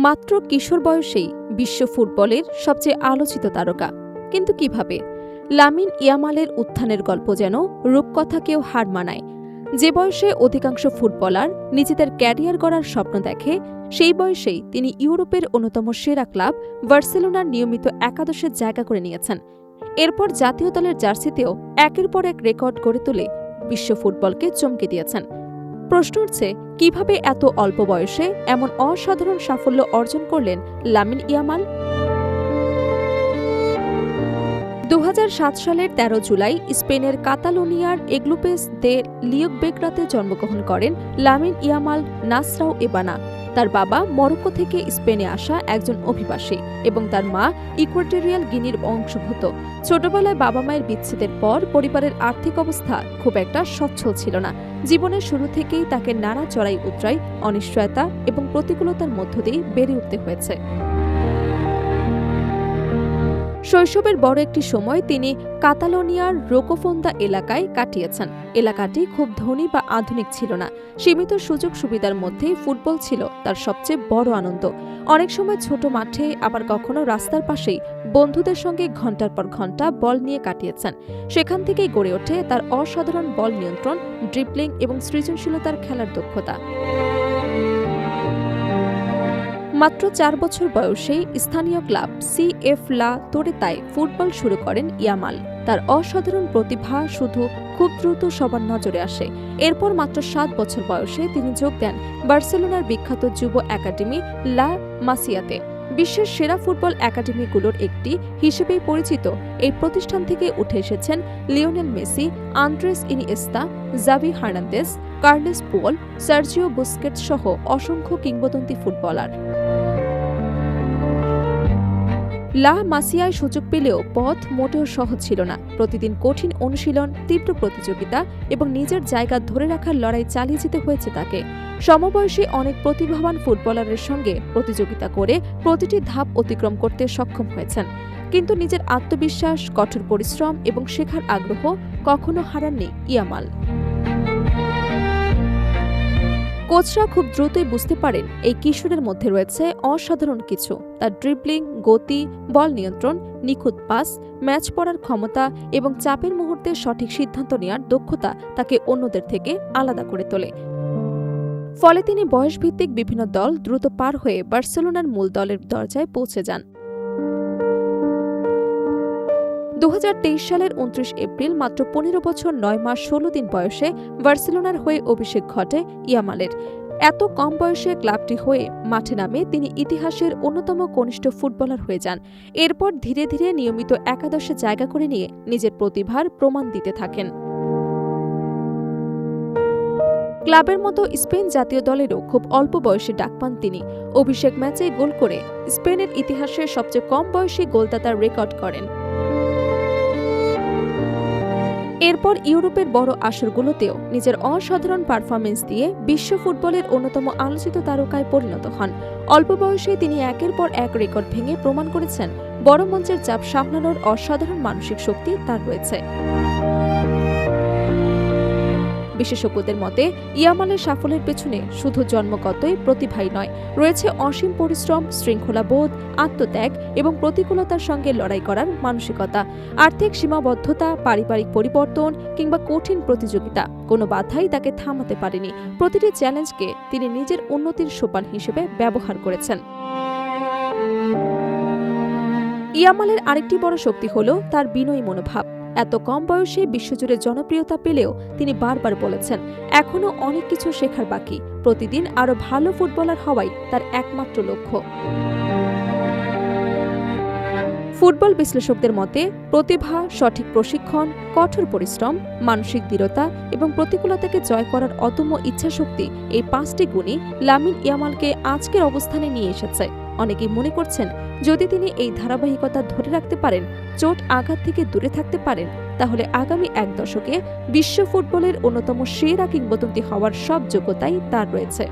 মাত্র কিশোর বয়সেই বিশ্ব ফুটবলের সবচেয়ে আলোচিত তারকা, কিন্তু কিভাবে? লামিন ইয়ামালের উত্থানের গল্প যেন রূপকথাকেও হার মানায়। যে বয়সে অধিকাংশ ফুটবলার নিজেদের ক্যারিয়ার গড়ার স্বপ্ন দেখে, সেই বয়সেই তিনি ইউরোপের অন্যতম সেরা ক্লাব বার্সেলোনার নিয়মিত একাদশে জায়গা করে নিয়েছেন। এরপর জাতীয় দলের জার্সিতেও একের পর এক রেকর্ড গড়ে তুলে বিশ্ব ফুটবলকে চমকে দিয়েছেন। প্রশ্ন উঠছে, কিভাবে এত অল্প বয়সে এমন অসাধারণ সাফল্য অর্জন করলেন লামিন ইয়ামাল? 2007 সালের 13 জুলাই স্পেনের কাতালোনিয়ার এগ্লুপেস দে লিওকবেগরাতে জন্মগ্রহণ করেন লামিন ইয়ামাল নাসরাউ এবানা। তার বাবা মরক্কো থেকে স্পেনে আসা একজন অভিবাসী এবং তার মা ইকুয়েটরিয়াল গিনির বংশোদ্ভূত। ছোটবেলায় বাবা মায়ের বিচ্ছেদের পর পরিবারের আর্থিক অবস্থা খুব একটা সচ্ছল ছিল না। জীবনের শুরু থেকেই তাকে নানা চড়াই উতরাই, অনিশ্চয়তা এবং প্রতিকূলতার মধ্য দিয়ে বেড়ে উঠতে হয়েছে। শৈশবের বড় একটি সময় তিনি কাতালোনিয়ার রোকোফোন্দা এলাকায় কাটিয়েছেন। এলাকাটি খুব ধনী বা আধুনিক ছিল না। সীমিত সুযোগ সুবিধার মধ্যেই ফুটবল ছিল তার সবচেয়ে বড় আনন্দ। অনেক সময় ছোট মাঠে, আবার কখনো রাস্তার পাশেই বন্ধুদের সঙ্গে ঘণ্টার পর ঘণ্টা বল নিয়ে কাটিয়েছেন। সেখান থেকেই গড়ে ওঠে তার অসাধারণ বল নিয়ন্ত্রণ, ড্রিবলিং এবং সৃজনশীলতার খেলার দক্ষতা। মাত্র 4 বছর বয়সেই স্থানীয় ক্লাব CF লা তোরেতায় ফুটবল শুরু করেন ইয়ামাল। তার অসাধারণ প্রতিভা শুধু খুব দ্রুত সবার নজরে আসে। এরপর মাত্র 7 বছর বয়সে তিনি যোগ দেন বার্সেলোনার বিখ্যাত যুব একাডেমি লা মাসিয়াতে। বিশ্বের সেরা ফুটবল একাডেমিগুলোর একটি হিসেবেই পরিচিত এই প্রতিষ্ঠান থেকে উঠে এসেছেন Lionel Messi, Andres Iniesta, Xavi Hernandez, Carlos Puyol, Sergio Busquets সহ অসংখ্য কিংবদন্তি ফুটবলার। লা মাসিয়ায় সুযোগ পেলেও পথ মোটেও সহজ ছিল না। প্রতিদিন কঠিন অনুশীলন, তীব্র প্রতিযোগিতা এবং নিজের জায়গা ধরে রাখার লড়াই চালিয়ে যেতে হয়েছে তাকে। সমবয়সী অনেক প্রতিভাবান ফুটবলারের সঙ্গে প্রতিযোগিতা করে প্রতিটি ধাপ অতিক্রম করতে সক্ষম হয়েছেন, কিন্তু নিজের আত্মবিশ্বাস, কঠোর পরিশ্রম এবং শেখার আগ্রহ কখনো হারাননি ইয়ামাল। কোচরা খুব দ্রুতই বুঝতে পারেন এই কিশোরের মধ্যে রয়েছে অসাধারণ কিছু। তার ড্রিবলিং, গতি, বল নিয়ন্ত্রণ, নিখুঁত পাস, ম্যাচ পড়ার ক্ষমতা এবং চাপের মুহূর্তে সঠিক সিদ্ধান্ত নেওয়ার দক্ষতা তাকে অন্যদের থেকে আলাদা করে তোলে। ফলে তিনি বয়সভিত্তিক বিভিন্ন দল দ্রুত পার হয়ে বার্সেলোনার মূল দলের দরজায় পৌঁছে যান। 2023 সালের 29 এপ্রিল মাত্র 15 বছর 9 মাস 16 দিন বয়সে বার্সেলোনার হয়ে অভিষেক ঘটে ইয়ামালের। এত কম বয়সে ক্লাবটি হয়ে মাঠে নামে তিনি ইতিহাসের অন্যতম কনিষ্ঠ ফুটবলার হয়ে যান। এরপর ধীরে ধীরে নিয়মিত একাদশে জায়গা করে নিয়ে নিজের প্রতিভার প্রমাণ দিতে থাকেন। ক্লাবের মতো স্পেন জাতীয় দলেরও খুব অল্প বয়সে ডাক পান তিনি। অভিষেক ম্যাচে গোল করে স্পেনের ইতিহাসের সবচেয়ে কম বয়সী গোলদাতার রেকর্ড করেন। এরপর ইউরোপের বড় আসরগুলোতেও নিজের অসাধারণ পারফরমেন্স দিয়ে বিশ্ব ফুটবলের অন্যতম আলোচিত তারকায় পরিণত হন। অল্প বয়সে তিনি একের পর এক রেকর্ড ভেঙে প্রমাণ করেছেন বড় মঞ্চের চাপ সামলানোর অসাধারণ মানসিক শক্তি তার রয়েছে। বিশেষজ্ঞদের মতে ইয়ামালের সাফল্যের পেছনে শুধু জন্মগতই প্রতিভাই নয়, রয়েছে অসীম পরিশ্রম, শৃঙ্খলাবোধ, আত্মত্যাগ এবং প্রতিকূলতার সঙ্গে লড়াই করার মানসিকতা। আর্থিক সীমাবদ্ধতা, পারিবারিক পরিবর্তন কিংবা কঠিন প্রতিযোগিতা, কোনো বাধাই তাকে থামাতে পারেনি। প্রতিটি চ্যালেঞ্জকে তিনি নিজের উন্নতির সোপান হিসেবে ব্যবহার করেছেন। ইয়ামালের আরেকটি বড় শক্তি হল তার বিনয়ী মনোভাব। এত কম বয়সে বিশ্বজুড়ে জনপ্রিয়তা পেলেও তিনি বারবার বলেছেন, এখনও অনেক কিছু শেখার বাকি। প্রতিদিন আরও ভালো ফুটবলার হওয়াই তার একমাত্র লক্ষ্য। ফুটবল বিশ্লেষকদের মতে প্রতিভা, সঠিক প্রশিক্ষণ, কঠোর পরিশ্রম, মানসিক দৃঢ়তা এবং প্রতিকূলতাকে জয় করার অদম্য ইচ্ছাশক্তি, এই 5টি গুণই লামিন ইয়ামালকে আজকের অবস্থানে নিয়ে এসেছে। অনেকেই মনে করছেন, যদি তিনি এই ধারাবাহিকতা ধরে রাখতে পারেন, চোট আঘাত থেকে দূরে থাকতে পারেন, তাহলে আগামী 1 দশকে বিশ্ব ফুটবলের অন্যতম সেরা কিংবদন্তি হওয়ার সব যোগ্যতাই তার রয়েছে।